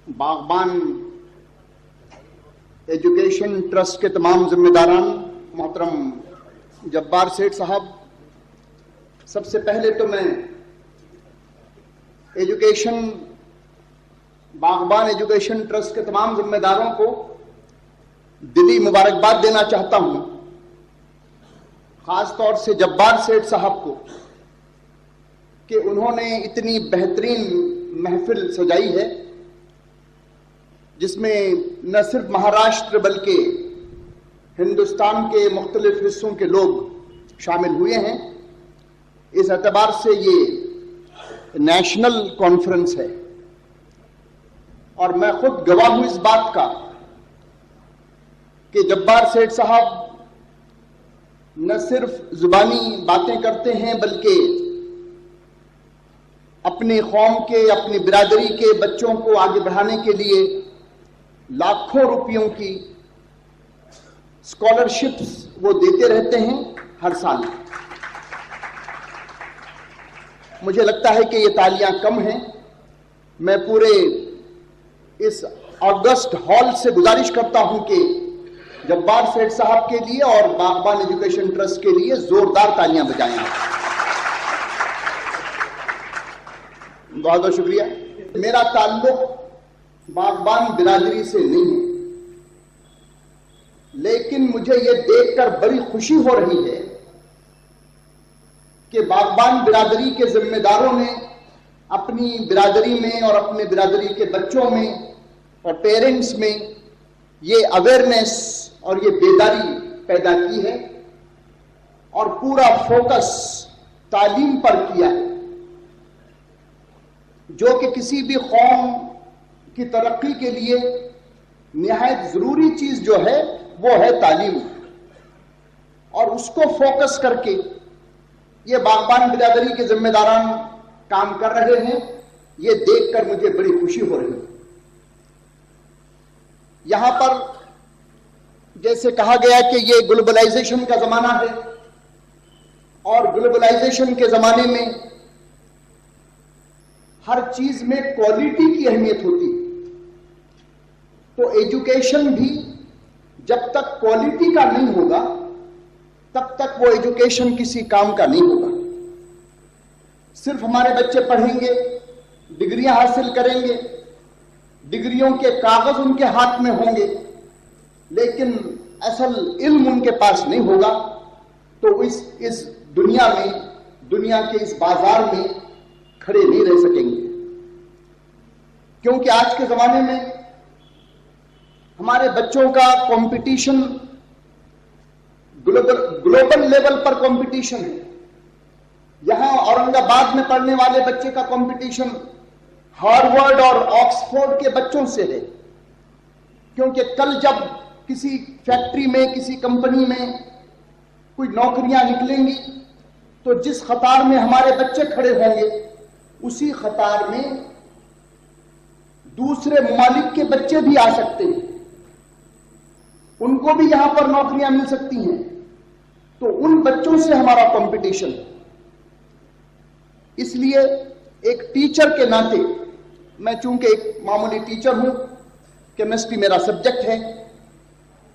बागबान education trust के तमाम जिम्मेदारान, मोहतरम जब्बार सेठ साहब, सबसे पहले तो मैं बागबान एजुकेशन ट्रस्ट के तमाम जिम्मेदारों को दिली मुबारकबाद देना चाहता हूं, खास तौर से जब्बार सेठ साहब को कि उन्होंने इतनी बेहतरीन महफिल सजाई है जिसमें न सिर्फ महाराष्ट्र बल्कि हिंदुस्तान के मुख्तलिफ हिस्सों के लोग शामिल हुए हैं। इस एतबार से ये नेशनल कॉन्फ्रेंस है और मैं खुद गवाह हूं इस बात का कि जब्बार सेठ साहब न सिर्फ जुबानी बातें करते हैं बल्कि अपनी कौम के, अपनी बिरादरी के बच्चों को आगे बढ़ाने के लिए लाखों रुपयों की स्कॉलरशिप्स वो देते रहते हैं हर साल। मुझे लगता है कि ये तालियां कम हैं। मैं पूरे इस ऑगस्ट हॉल से गुजारिश करता हूं कि जब्बार सेठ साहब के लिए और बागबान एजुकेशन ट्रस्ट के लिए जोरदार तालियां बजाएं। बहुत बहुत शुक्रिया। मेरा ताल्लुक बागबान बिरादरी से नहीं है, लेकिन मुझे यह देखकर बड़ी खुशी हो रही है कि बागबान बिरादरी के जिम्मेदारों ने अपनी बिरादरी में और अपने बिरादरी के बच्चों में और पेरेंट्स में ये अवेयरनेस और ये बेदारी पैदा की है और पूरा फोकस तालीम पर किया है, जो कि किसी भी कौम की तरक्की के लिए निहायत जरूरी चीज जो है वो है तालीम, और उसको फोकस करके ये बागबान बिरादरी के जिम्मेदारान काम कर रहे हैं। ये देखकर मुझे बड़ी खुशी हो रही है। यहां पर जैसे कहा गया कि ये ग्लोबलाइजेशन का जमाना है और ग्लोबलाइजेशन के जमाने में हर चीज में क्वालिटी की अहमियत होती है, तो एजुकेशन भी जब तक क्वालिटी का नहीं होगा तब तक वो एजुकेशन किसी काम का नहीं होगा। सिर्फ हमारे बच्चे पढ़ेंगे, डिग्रियां हासिल करेंगे, डिग्रियों के कागज उनके हाथ में होंगे, लेकिन असल इल्म उनके पास नहीं होगा, तो इस दुनिया में, दुनिया के इस बाजार में खड़े नहीं रह सकेंगे। क्योंकि आज के जमाने में हमारे बच्चों का कंपटीशन ग्लोबल लेवल पर कंपटीशन है। यहां औरंगाबाद में पढ़ने वाले बच्चे का कंपटीशन हार्वर्ड और ऑक्सफोर्ड के बच्चों से है, क्योंकि कल जब किसी फैक्ट्री में, किसी कंपनी में कोई नौकरियां निकलेंगी तो जिस कतार में हमारे बच्चे खड़े होंगे उसी कतार में दूसरे ममालिक के बच्चे भी आ सकते हैं, उनको भी यहां पर नौकरियां मिल सकती हैं। तो उन बच्चों से हमारा कंपटीशन है। इसलिए एक टीचर के नाते, मैं चूंकि एक मामूली टीचर हूं, केमिस्ट्री मेरा सब्जेक्ट है,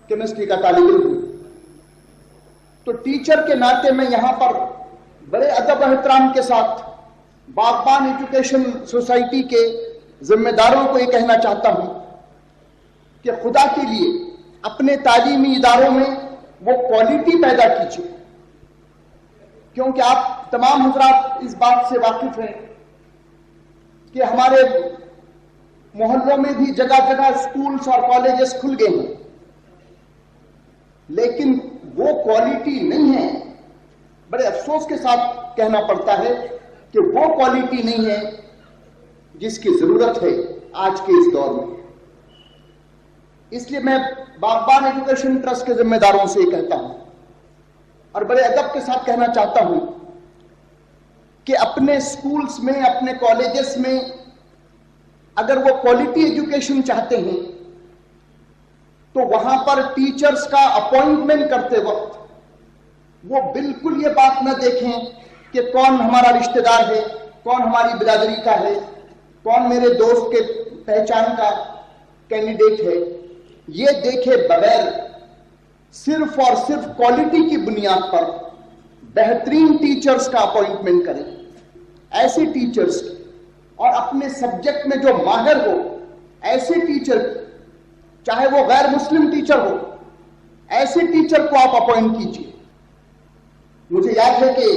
केमिस्ट्री का तालिब इल्म हूं, तो टीचर के नाते मैं यहां पर बड़े अदब और एहतराम के साथ बागबान एजुकेशन सोसाइटी के जिम्मेदारों को यह कहना चाहता हूं कि खुदा के लिए अपने तालीमी इदारों में वो क्वालिटी पैदा कीजिए, क्योंकि आप तमाम हजरात इस बात से वाकिफ हैं कि हमारे मोहल्लों में भी जगह जगह स्कूल्स और कॉलेजेस खुल गए हैं, लेकिन वो क्वालिटी नहीं है। बड़े अफसोस के साथ कहना पड़ता है कि वो क्वालिटी नहीं है जिसकी जरूरत है आज के इस दौर में। इसलिए मैं बागबान एजुकेशन ट्रस्ट के जिम्मेदारों से कहता हूं और बड़े अदब के साथ कहना चाहता हूं कि अपने स्कूल्स में, अपने कॉलेजेस में अगर वो क्वालिटी एजुकेशन चाहते हैं तो वहां पर टीचर्स का अपॉइंटमेंट करते वक्त वो बिल्कुल ये बात न देखें कि कौन हमारा रिश्तेदार है, कौन हमारी बिरादरी का है, कौन मेरे दोस्त के पहचान का कैंडिडेट है, ये देखे बगैर सिर्फ और सिर्फ क्वालिटी की बुनियाद पर बेहतरीन टीचर्स का अपॉइंटमेंट करें, ऐसे टीचर्स और अपने सब्जेक्ट में जो माहिर हो ऐसे टीचर, चाहे वो गैर मुस्लिम टीचर हो, ऐसे टीचर को आप अपॉइंट कीजिए। मुझे याद है कि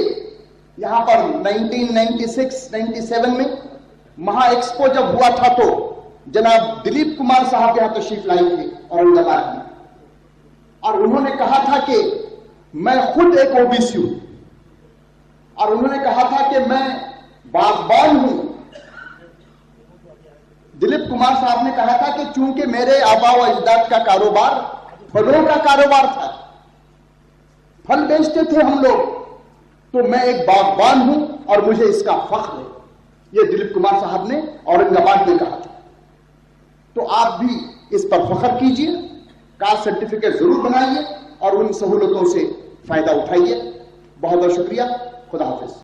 यहां पर 1996-97 में महा एक्सपो जब हुआ था तो जनाब दिलीप कुमार साहब यहां तशरीफ लाए थे औरंगाबाद में, और उन्होंने कहा था कि मैं खुद एक ओबीसी हूं, और उन्होंने कहा था कि मैं बागबान हूं। दिलीप कुमार साहब ने कहा था कि चूंकि मेरे आबा व अजदाद का कारोबार फलों का कारोबार था, फल बेचते थे हम लोग, तो मैं एक बागबान हूं और मुझे इसका फख्र है। ये दिलीप कुमार साहब ने औरंगाबाद में कहा था। तो आप भी इस पर फख्र कीजिए, कास्ट सर्टिफिकेट जरूर बनाइए और उन सहूलतों से फायदा उठाइए। बहुत बहुत शुक्रिया। खुदा हाफिज।